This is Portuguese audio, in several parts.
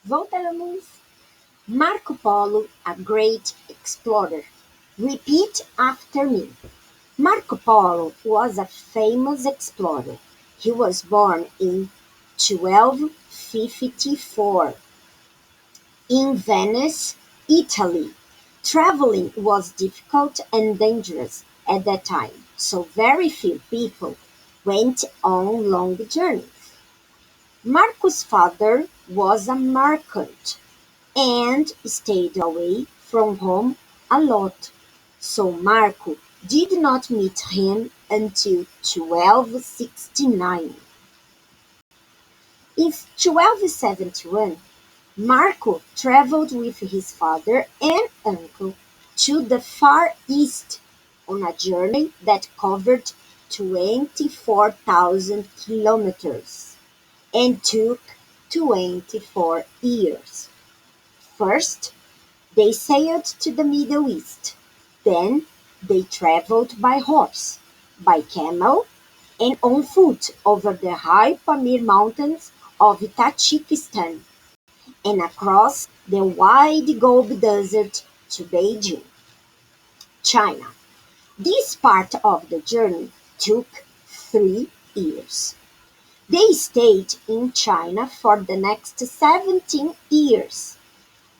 Voltamos. Marco Polo, a great explorer. Repeat after me. Marco Polo was a famous explorer. He was born in 1254 in Venice, Italy. Traveling was difficult and dangerous at that time, so very few people went on long journeys. Marco's father was a merchant and stayed away from home a lot, so Marco did not meet him until 1269. In 1271, Marco traveled with his father and uncle to the Far East on a journey that covered 24,000 kilometers and took 24 years. First, they sailed to the Middle East. Then they traveled by horse, by camel, and on foot over the high Pamir Mountains of Tajikistan and across the wide Gobi Desert to Beijing, China. This part of the journey took 3 years. They stayed in China for the next 17 years,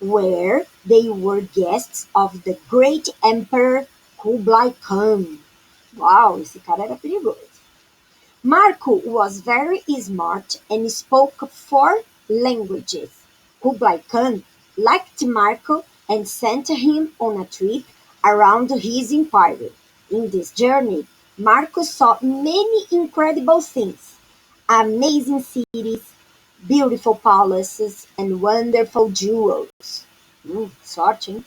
where they were guests of the great Emperor Kublai Khan. Uau, esse cara era perigoso. Marco was very smart and spoke 4 languages. Kublai Khan liked Marco and sent him on a trip around his empire. In this journey, Marco saw many incredible things, amazing cities, beautiful palaces, and wonderful jewels. Sorte, hein?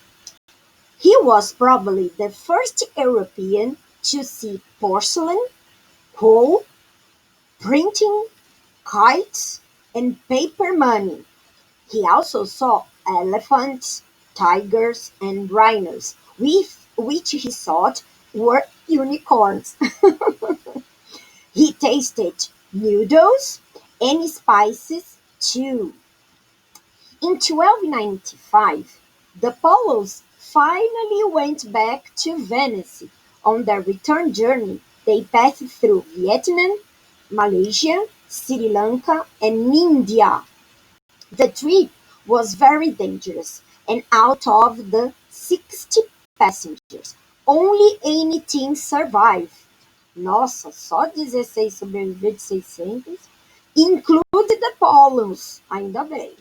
He was probably the first European to see porcelain, coal, printing, kites, and paper money. He also saw elephants, tigers, and rhinos, which he thought were unicorns. He tasted noodles and spices too. In 1295, the Polos finally went back to Venice. On their return journey, they passed through Vietnam, Malaysia, Sri Lanka, and India. The trip was very dangerous, and out of the 60 passengers, only 18 survived. Nossa, só 16 sobreviveram de 600, include the Polos, ainda bem.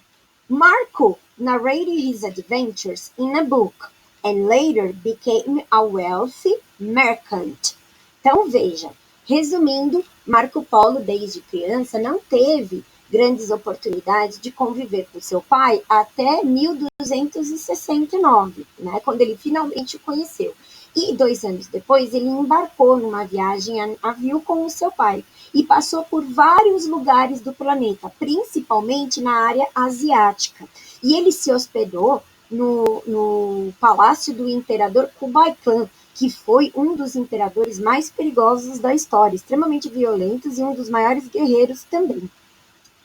Marco narrated his adventures in a book and later became a wealthy merchant. Então veja, resumindo, Marco Polo desde criança não teve grandes oportunidades de conviver com seu pai até 1269, né, quando ele finalmente o conheceu. E 2 anos depois ele embarcou numa viagem a navio com o seu pai e passou por vários lugares do planeta, principalmente na área asiática. E ele se hospedou no palácio do imperador Kublai Khan, que foi um dos imperadores mais perigosos da história, extremamente violentos e um dos maiores guerreiros também.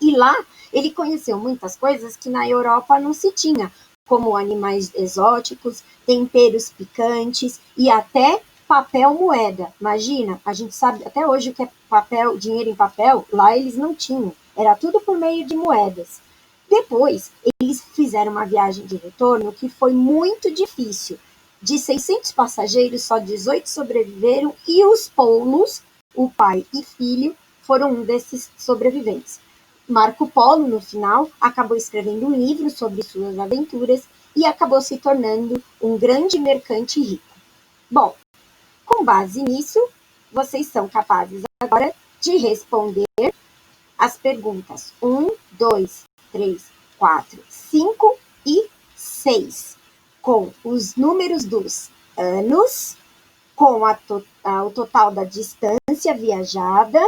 E lá ele conheceu muitas coisas que na Europa não se tinha, como animais exóticos, temperos picantes e até papel moeda. Imagina, a gente sabe até hoje o que é papel, dinheiro em papel, lá eles não tinham, era tudo por meio de moedas. Depois, eles fizeram uma viagem de retorno que foi muito difícil. De 600 passageiros, só 18 sobreviveram e os Polos, o pai e filho, foram um desses sobreviventes. Marco Polo, no final, acabou escrevendo um livro sobre suas aventuras e acabou se tornando um grande mercante rico. Bom, com base nisso, vocês são capazes agora de responder as perguntas 1, 2, 3, 4, 5 e 6, com os números dos anos, com o total da distância viajada,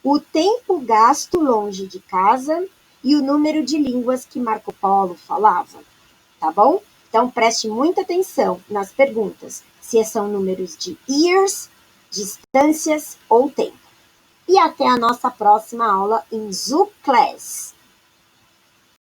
o tempo gasto longe de casa e o número de línguas que Marco Polo falava, tá bom? Então, preste muita atenção nas perguntas, se são números de years, distâncias ou tempo. E até a nossa próxima aula em Zoo Class.